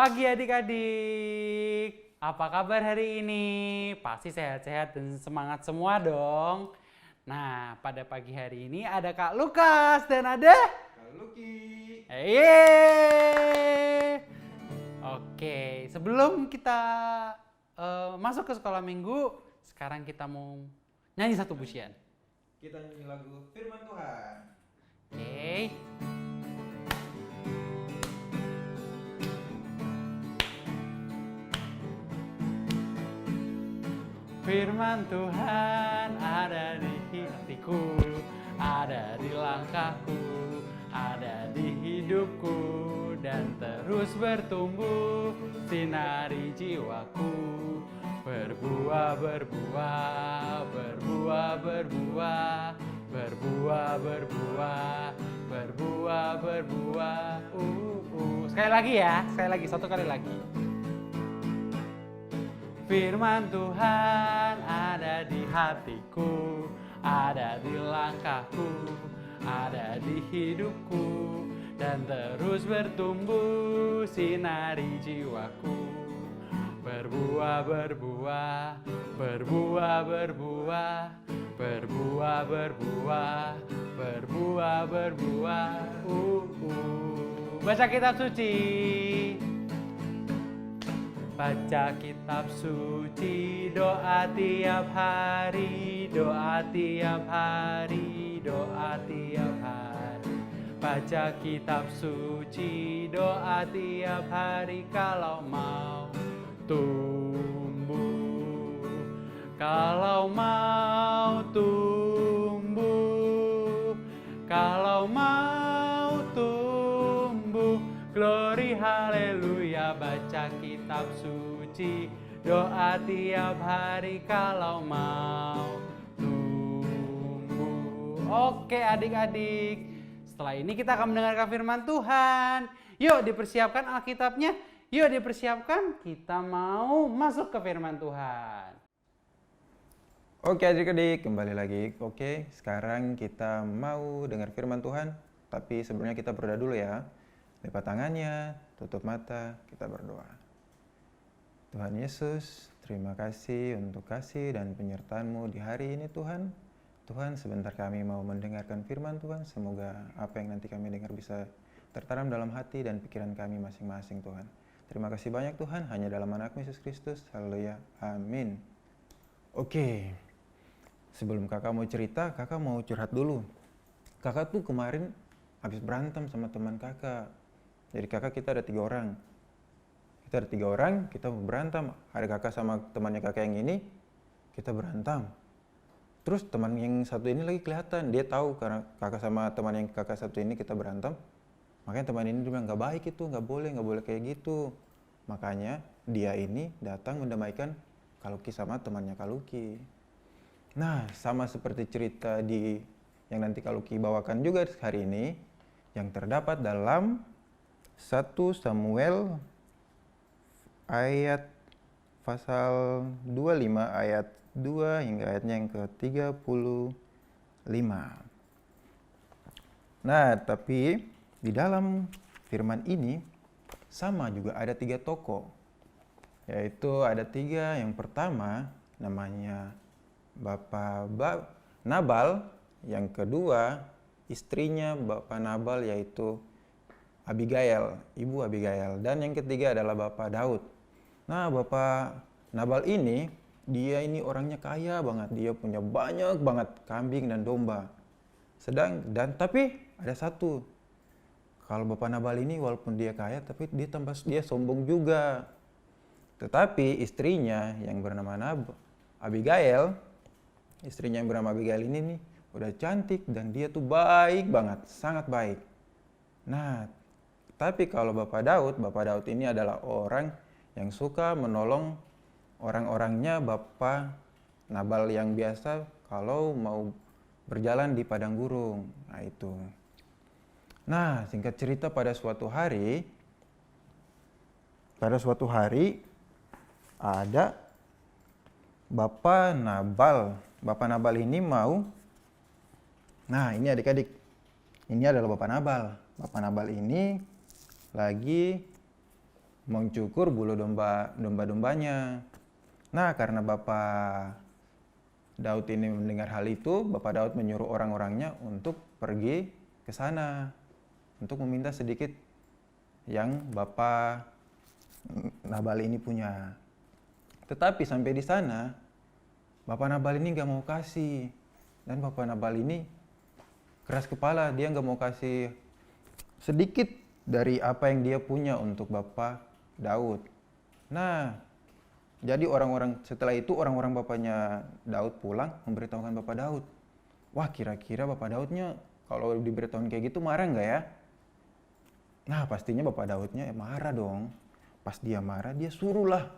Pagi adik-adik, apa kabar hari ini? Pasti sehat-sehat dan semangat semua dong. Nah, pada pagi hari ini ada Kak Lukas dan ada Kak Luki. Yeay. Oke, sebelum kita masuk ke sekolah minggu, sekarang kita mau nyanyi satu pujian. Kita nyanyi lagu Firman Tuhan. Oke. Firman Tuhan ada di hatiku, ada di langkahku, ada di hidupku, dan terus bertumbuh sinari jiwaku. Berbuah, berbuah, berbuah, berbuah, berbuah, berbuah, berbuah, berbuah. Sekali lagi ya, sekali lagi, satu kali lagi. Firman Tuhan ada di hatiku, ada di langkahku, ada di hidupku, dan terus bertumbuh sinari jiwaku. Berbuah, berbuah, berbuah, berbuah, berbuah, berbuah, berbuah, berbuah. Baca kitab suci. Baca kitab suci, doa tiap hari, doa tiap hari, doa tiap hari. Baca kitab suci, doa tiap hari kalau mau tumbuh. Kalau mau tumbuh, kalau mau tumbuh, glory haleluya. Baca kitab suci, doa tiap hari kalau mau tumbuh. Oke adik-adik, setelah ini kita akan mendengarkan firman Tuhan. Yuk dipersiapkan Alkitabnya, yuk dipersiapkan, kita mau masuk ke firman Tuhan. Oke adik-adik, kembali lagi. Oke, sekarang kita mau dengar firman Tuhan. Tapi sebelumnya kita berdoa dulu ya. Lipat tangannya, tutup mata, kita berdoa. Tuhan Yesus, terima kasih untuk kasih dan penyertaan-Mu di hari ini Tuhan. Tuhan, sebentar kami mau mendengarkan firman Tuhan. Semoga apa yang nanti kami dengar bisa tertanam dalam hati dan pikiran kami masing-masing Tuhan. Terima kasih banyak Tuhan, hanya dalam nama Yesus Kristus. Haleluya, amin. Oke, sebelum kakak mau cerita, kakak mau curhat dulu. Kakak tuh kemarin habis berantem sama teman kakak. Jadi kakak kita ada 3 orang. Kita ada 3 orang, kita berantem. Ada kakak sama temannya kakak yang ini, kita berantem. Terus teman yang satu ini lagi kelihatan, dia tahu karena kakak sama teman yang kakak satu ini kita berantem. Makanya teman ini bilang, nggak baik itu, nggak boleh kayak gitu. Makanya dia ini datang mendamaikan Kak Luki sama temannya Kak Luki. Nah, sama seperti cerita yang nanti Kak Luki bawakan juga hari ini, yang terdapat dalam 1 Samuel ayat pasal 25 ayat 2 hingga ayatnya yang ke-35. Nah, tapi di dalam firman ini sama juga ada 3 tokoh. Yaitu ada 3, yang pertama namanya Bapak Nabal, yang kedua istrinya Bapak Nabal yaitu Abigail, Ibu Abigail, dan yang ketiga adalah Bapak Daud. Nah, Bapak Nabal ini, dia ini orangnya kaya banget, dia punya banyak banget kambing dan domba. Tapi ada satu, kalau Bapak Nabal ini walaupun dia kaya, tapi dia sombong juga. Tetapi istrinya yang bernama Abigail, ini nih udah cantik dan dia tuh baik banget, sangat baik. Nah, tapi kalau Bapak Daud ini adalah orang yang suka menolong orang-orangnya Bapak Nabal yang biasa kalau mau berjalan di padang gurun. Nah itu. Nah, singkat cerita pada suatu hari ada Bapak Nabal. Bapak Nabal ini nah ini adik-adik, ini adalah Bapak Nabal. Bapak Nabal ini lagi mencukur bulu domba-dombanya. Nah, karena Bapak Daud ini mendengar hal itu, Bapak Daud menyuruh orang-orangnya untuk pergi ke sana untuk meminta sedikit yang Bapak Nabal ini punya. Tetapi sampai di sana, Bapak Nabal ini gak mau kasih. Dan Bapak Nabal ini keras kepala, dia gak mau kasih sedikit dari apa yang dia punya untuk Bapak Daud. Nah, jadi setelah itu orang-orang bapaknya Daud pulang memberitahukan Bapak Daud. Wah, kira-kira Bapak Daudnya kalau diberitahukan kayak gitu marah nggak ya? Nah, pastinya Bapak Daudnya marah dong. Pas dia marah, dia suruhlah.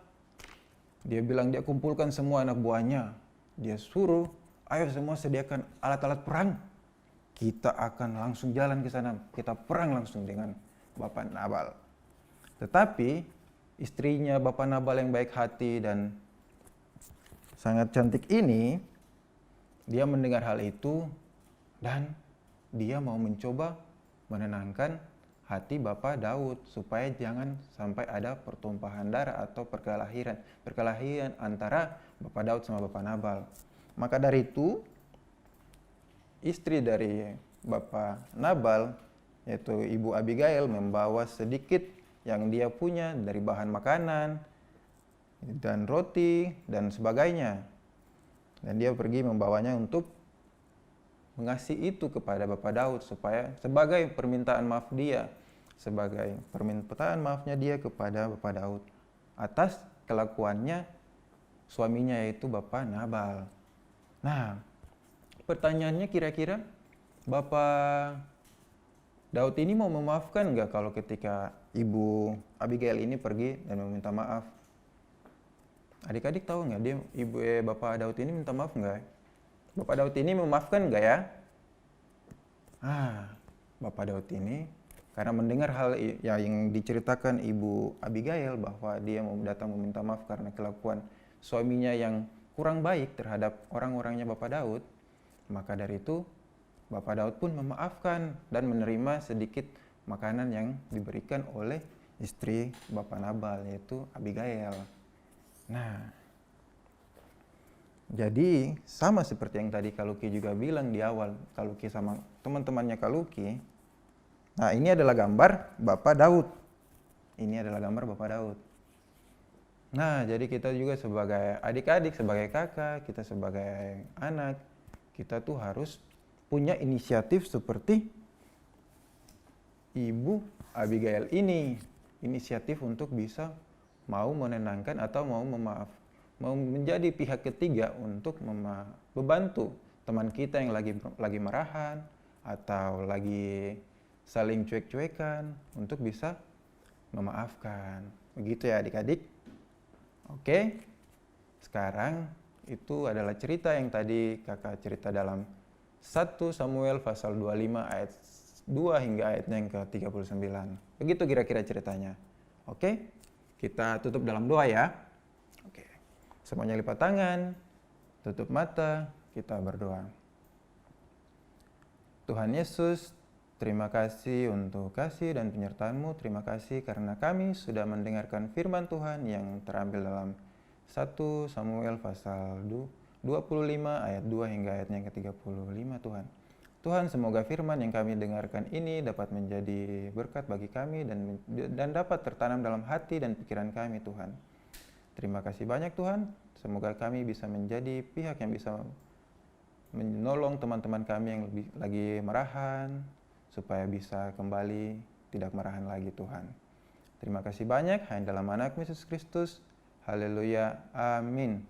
Dia bilang dia kumpulkan semua anak buahnya. Dia suruh, ayo semua sediakan alat-alat perang. Kita akan langsung jalan ke sana. Kita perang langsung dengan Bapak Nabal. Tetapi istrinya Bapak Nabal yang baik hati dan sangat cantik ini, dia mendengar hal itu dan dia mau mencoba menenangkan hati Bapak Daud supaya jangan sampai ada pertumpahan darah atau perkelahian antara Bapak Daud sama Bapak Nabal. Maka dari itu, istri dari Bapak Nabal, yaitu Ibu Abigail, membawa sedikit yang dia punya dari bahan makanan dan roti dan sebagainya. Dan dia pergi membawanya untuk mengasih itu kepada Bapak Daud supaya sebagai permintaan maaf dia, sebagai permintaan maafnya dia kepada Bapak Daud atas kelakuannya suaminya yaitu Bapak Nabal. Nah, pertanyaannya kira-kira Bapak Daud ini mau memaafkan nggak kalau ketika Ibu Abigail ini pergi dan meminta maaf? Adik-adik tahu nggak Bapak Daud ini minta maaf nggak? Bapak Daud ini memaafkan nggak ya? Bapak Daud ini karena mendengar hal yang diceritakan Ibu Abigail bahwa dia mau datang meminta maaf karena kelakuan suaminya yang kurang baik terhadap orang-orangnya Bapak Daud, maka dari itu Bapak Daud pun memaafkan dan menerima sedikit makanan yang diberikan oleh istri Bapak Nabal yaitu Abigail. Nah, jadi sama seperti yang tadi Kaluki juga bilang di awal, Kaluki sama teman-temannya Kaluki. Nah, ini adalah gambar Bapak Daud. Ini adalah gambar Bapak Daud. Nah, jadi kita juga sebagai adik-adik, sebagai kakak, kita sebagai anak, kita tuh harus punya inisiatif seperti Ibu Abigail ini. Inisiatif untuk bisa mau menenangkan atau mau menjadi pihak ketiga untuk membantu teman kita yang lagi marahan atau lagi saling cuek-cuekan untuk bisa memaafkan. Begitu ya adik-adik. Oke, sekarang itu adalah cerita yang tadi kakak cerita dalam 1 Samuel pasal 25 ayat 2 hingga ayatnya yang ke-39. Begitu kira-kira ceritanya. Oke, kita tutup dalam doa ya. Oke, semuanya lipat tangan, tutup mata, kita berdoa. Tuhan Yesus, terima kasih untuk kasih dan penyertaan-Mu. Terima kasih karena kami sudah mendengarkan firman Tuhan yang terambil dalam 1 Samuel pasal 25 ayat 2 hingga ayatnya yang ke-35 Tuhan. Tuhan, semoga firman yang kami dengarkan ini dapat menjadi berkat bagi kami dan dapat tertanam dalam hati dan pikiran kami Tuhan. Terima kasih banyak Tuhan. Semoga kami bisa menjadi pihak yang bisa menolong teman-teman kami yang lagi marahan, supaya bisa kembali tidak marahan lagi Tuhan. Terima kasih banyak, hanya dalam anak Yesus Kristus. Haleluya. Amin.